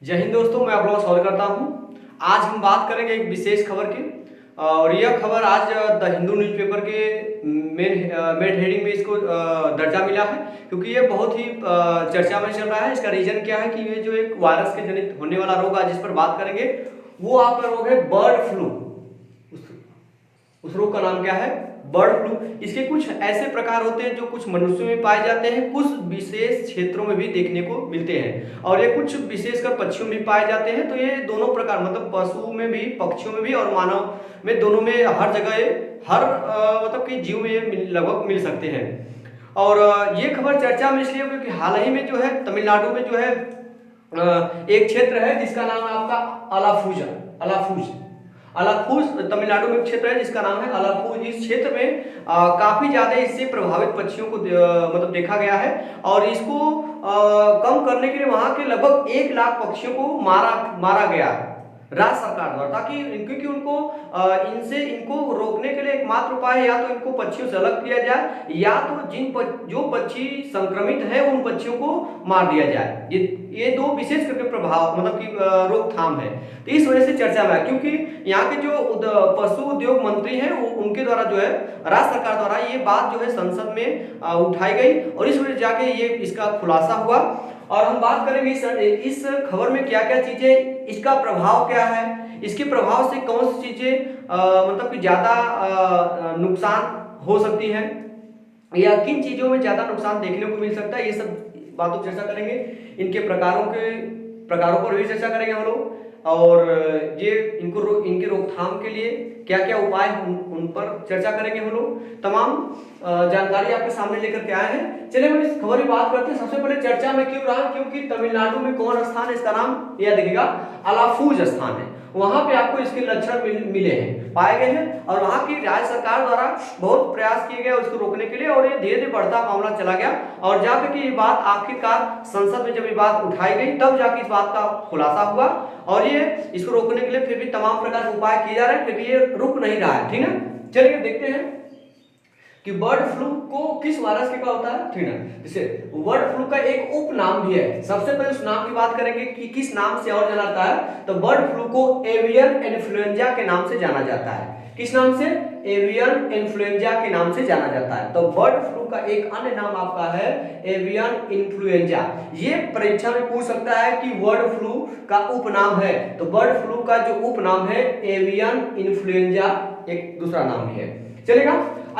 जय हिंद दोस्तों, मैं आप लोगों का स्वागत करता हूं। आज हम बात करेंगे एक विशेष खबर की और यह खबर आज द हिंदू न्यूज़पेपर के मेन हेडिंग में इसको दर्जा मिला है क्योंकि ये बहुत ही चर्चा में चल रहा है। इसका रीजन क्या है कि ये जो एक वायरस के जनित होने वाला रोग है जिस पर बात करेंगे वो आपका रोग है बर्ड फ्लू। उस रोग का नाम क्या है? Bird flu. इसके कुछ ऐसे प्रकार होते हैं जो कुछ मनुष्यों में पाए जाते हैं, कुछ विशेष क्षेत्रों में भी देखने को मिलते हैं और ये कुछ विशेषकर पक्षियों में भी पाए जाते हैं। तो ये दोनों प्रकार मतलब पशु में भी, पक्षियों में भी और मानव में, दोनों में हर जगह हर मतलब कि जीव में ये लगभग मिल सकते हैं। और ये खबर चर्चा में इसलिए क्योंकि हाल ही में जो है तमिलनाडु में जो है एक क्षेत्र है जिसका नाम है आपका अलाफूज। अलाफूज तमिलनाडु में एक क्षेत्र है जिसका नाम है अलाफूज। इस क्षेत्र में काफी ज्यादा इससे प्रभावित पक्षियों को मतलब देखा गया है और इसको कम करने के लिए वहां के लगभग 1 लाख पक्षियों को मारा गया राज्य सरकार द्वारा, ताकि क्योंकि उनको इनको रोकने के लिए एकमात्र उपाय है या तो इनको पक्षियों से अलग किया जाए या तो जो पक्षी संक्रमित है उन पक्षियों को मार दिया जाए। ये दो विशेष करके प्रभाव मतलब कि रोकथाम है। तो इस वजह से चर्चा में है क्योंकि यहाँ के जो पशु उद्योग मंत्री हैं उनके द्वारा जो है राज्य सरकार द्वारा ये बात जो है संसद में उठाई गई और इस वजह जाके ये इसका खुलासा हुआ। और हम बात करेंगे इस खबर में क्या क्या चीजें, इसका प्रभाव क्या है, इसके प्रभाव से कौन सी चीजें मतलब कि ज्यादा नुकसान हो सकती है या किन चीजों में ज्यादा नुकसान देखने को मिल सकता है, ये सब बातों पर चर्चा करेंगे। इनके प्रकारों पर भी चर्चा करेंगे हम लोग और ये इनके रोकथाम के लिए क्या क्या उपाय उन पर चर्चा करेंगे हम लोग। तमाम जानकारी आपके सामने लेकर के आए हैं। चलिए हम इस खबर की बात करते हैं। सबसे पहले चर्चा में क्यों रहा, क्योंकि तमिलनाडु में कौन स्थान है, इसका नाम यह देखिएगा अलाफूज स्थान है। वहां पे आपको इसके लक्षण मिले हैं, पाए गए हैं और वहां की राज्य सरकार द्वारा बहुत प्रयास किए गए उसको रोकने के लिए और ये धीरे धीरे बढ़ता मामला चला गया और जाकर के ये बात आखिरकार संसद में जब ये बात उठाई गई तब जाके इस बात का खुलासा हुआ और ये इसको रोकने के लिए फिर भी तमाम प्रकार के उपाय किए जा रहे हैं, फिर भी ये रुक नहीं रहा है। ठीक है, चलिए देखते हैं कि बर्ड फ्लू को किस वायरस के का होता है। ठीक है, जैसे बर्ड फ्लू का एक उपनाम भी है। सबसे पहले उस नाम की बात करेंगे कि किस नाम से और जाना जाता है। तो बर्ड फ्लू को एवियन इन्फ्लुएंजा के नाम से जाना जाता है। किस नाम से? एवियन इन्फ्लुएंजा के नाम से जाना जाता है। तो बर्ड फ्लू का एक अन्य नाम आपका है एवियन इन्फ्लुएंजा। ये परीक्षा में पूछ सकता है कि बर्ड फ्लू का उपनाम है, तो बर्ड फ्लू का जो उपनाम है एवियन इन्फ्लुएंजा, एक दूसरा नाम भी है, चलेगा।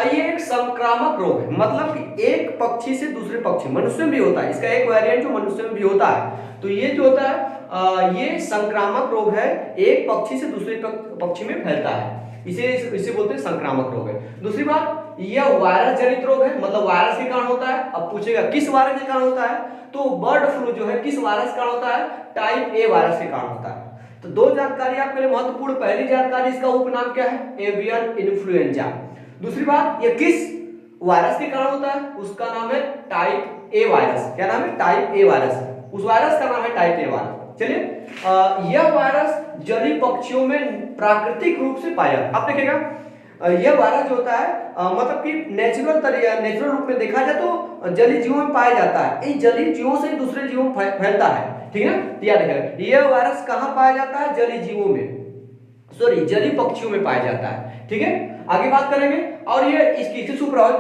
ये एक संक्रामक रोग है, मतलब कि एक पक्षी से दूसरे पक्षी, मनुष्य में भी होता है, इसका एक वेरिएंट जो मनुष्य में भी होता है। तो ये जो होता है ये संक्रामक रोग है, एक पक्षी से दूसरे पक्षी में फैलता है, इसे बोलते हैं संक्रामक रोग है। दूसरी बात, यह वायरस जनित रोग है, मतलब वायरस के कारण होता है। अब पूछेगा किस वायरस के कारण होता है, तो बर्ड फ्लू जो है किस वायरस के कारण होता है? टाइप ए वायरस के कारण होता है। तो दो जानकारी आपके लिए महत्वपूर्ण। पहली जानकारी, इसका उपनाम क्या है? Avian influenza. दूसरी बात, ये किस वायरस के कारण होता है? उसका नाम है टाइप ए वायरस। क्या नाम है? Type A virus. उस वायरस का नाम है टाइप ए वायरस। चलिए, यह वायरस जलीय पक्षियों में प्राकृतिक रूप से पाया जाता है। आप देखिएगा यह वायरस जो होता है मतलब कि नेचुरल रूप में देखा जाए तो जलीय जीवों में पाया जाता है। इन जलीय जीवों से दूसरे जीवों में फैलता है। ठीक है, याद रखिएगा यह वायरस कहाँ पाया जाता है? जलीय जीवों में, सॉरी जलीय पक्षियों में पाया जाता है। ठीक है, आगे बात करेंगे। और ये इसकी प्रभावित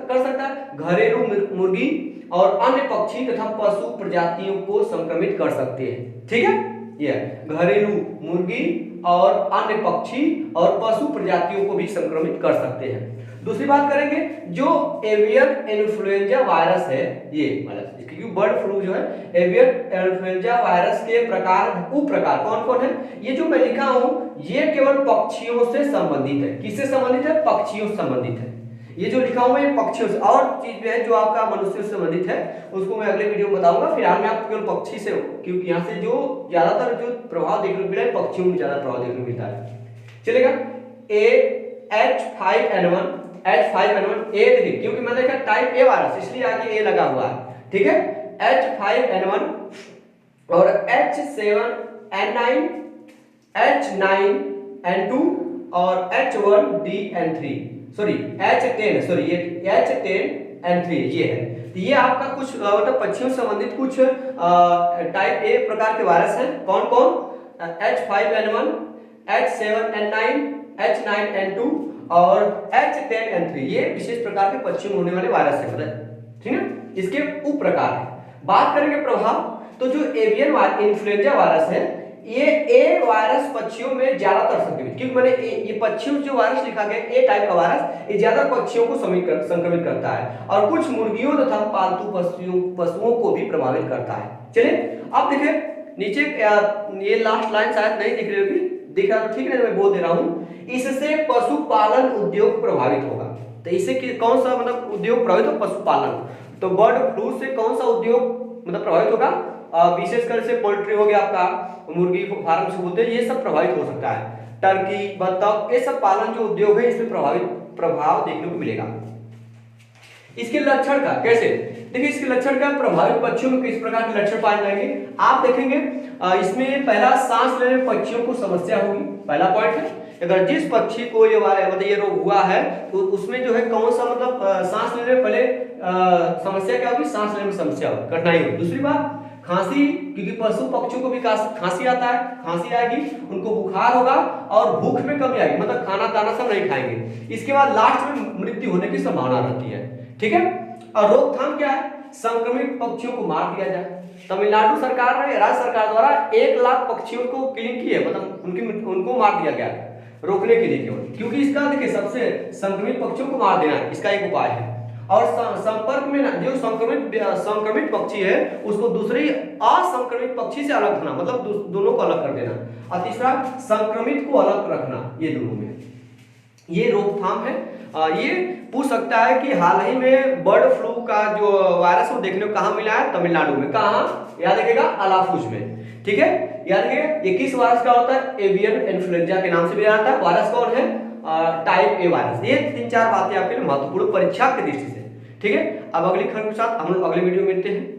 कर सकता है घरेलू मुर्गी और अन्य पक्षी तथा पशु प्रजातियों को संक्रमित कर सकते हैं। ठीक है, ये घरेलू मुर्गी और अन्य पक्षी और पशु प्रजातियों को भी संक्रमित कर सकते हैं। दूसरी बात करेंगे, जो एवियन इन्फ्लुएंजा वायरस है, ये वायरस क्योंकि बर्ड फ्लू जो है एवियन इन्फ्लुएंजा वायरस के उपप्रकार कौन कौन है? ये जो मैं लिखा हूं ये केवल पक्षियों से संबंधित है। किससे संबंधित है? पक्षियों से संबंधित है। ये जो लिखा हुआ है ये पक्षियों से, और चीज भी है जो आपका मनुष्य से संबंधित है उसको मैं अगले वीडियो में बताऊंगा। फिलहाल मैं आपको केवल पक्षी से, क्योंकि यहाँ से जो ज्यादातर जो प्रभाव देखने को मिला है पक्षियों में ज्यादा प्रभाव देखने को मिलता है। चलेगा, H5N1 ए देखिए, क्योंकि मैंने देखा टाइप ए वायरस इसलिए आगे ए लगा हुआ है। ठीक है, H5N1 और H7N9, H9N2 और H1DN3, सॉरी H10, सॉरी ये H10 एंड 3 ये है। तो ये आपका कुछ मतलब पक्षियों से संबंधित कुछ टाइप ए प्रकार के वायरस हैं। कौन कौन? H5N1, H7N9, H9N2 और H10N3 ये विशेष प्रकार के पक्षियों में होने वाले वायरस है, मतलब ठीक है। इसके उप प्रकार है। बात करेंगे प्रभाव, तो जो एवियन इन्फ्लुएंजा वायरस है ये ए वायरस पक्षियों में ज्यादातर संक्रमित, क्योंकि मैंने ये पक्षियों जो वायरस लिखा गया ए टाइप का वायरस ये ज्यादा पक्षियों को संक्रमित करता है और कुछ मुर्गियों तथा पालतू पशुओं को भी प्रभावित करता है। चलिए अब देखिए नीचे ये लास्ट लाइन शायद नहीं दिख रही होगी, दिख रहा तो ठीक है, मैं बोल दे रहा हूं। इससे पशुपालन उद्योग प्रभावित होगा। तो इससे कौन सा मतलब उद्योग प्रभावित हो? पशुपालन। तो बर्ड फ्लू से कौन सा उद्योग मतलब प्रभावित होगा? विशेषकर से पोल्ट्री हो गया आपका, मुर्गी फार्म से बोलते हैं, ये सब प्रभावित हो सकता है। टर्की, बत्तख, ये सब पालन जो उद्योग है इसमें प्रभाव देखने को मिलेगा। इसके लक्षण का कैसे? देखिए इसके लक्षण क्या, प्रभावित पक्षियों में किस प्रकार के लक्षण पाए जाएंगे आप देखेंगे। इसमें पहला सांस लेने में पक्षियों को समस्या होगी, पहला पॉइंट है। अगर जिस पक्षी को ये मतलब ये रोग हुआ है तो उसमें जो है कौन सा मतलब सांस लेने में पहले समस्या क्या होगी? सांस लेने में समस्या होगी, कठिनाई होगी। दूसरी बात खांसी, क्योंकि पशु पक्षियों को भी खांसी आता है, खांसी आएगी, उनको बुखार होगा और भूख में कमी आएगी, मतलब खाना दाना सब नहीं खाएंगे। इसके बाद लास्ट में मृत्यु होने की संभावना रहती है, ठीक है। और रोकथाम क्या है? संक्रमित पक्षियों को मार दिया जाए। तमिलनाडु सरकार ने, राज्य सरकार द्वारा 1 लाख पक्षियों को किलिंग की है, मतलब उनको मार दिया गया है रोकने के लिए केवल, क्योंकि इसका देखिए सबसे संक्रमित पक्षियों को मार देना इसका एक उपाय है। और संपर्क में जो संक्रमित पक्षी है उसको दूसरी असंक्रमित पक्षी से अलग रखना, मतलब दोनों को अलग कर देना। और तीसरा संक्रमित को अलग रखना, ये दोनों में ये रोकथाम है। ये पूछ सकता है कि हाल ही में बर्ड फ्लू का जो वायरस वो देखने को कहाँ मिला है? तमिलनाडु में। कहाँ? याद रखिएगा, अलाफूज में, ठीक है। याद रखिएगा ये किस वायरस का होता है? एवियन इन्फ्लुएंजा के नाम से भी जाता है। वायरस कौन है? Type A virus. ये 3-4 बातें आपके लिए महत्वपूर्ण परीक्षा की दृष्टि से, ठीक है। अब अगली खबर के साथ हम लोग अगले वीडियो में मिलते हैं।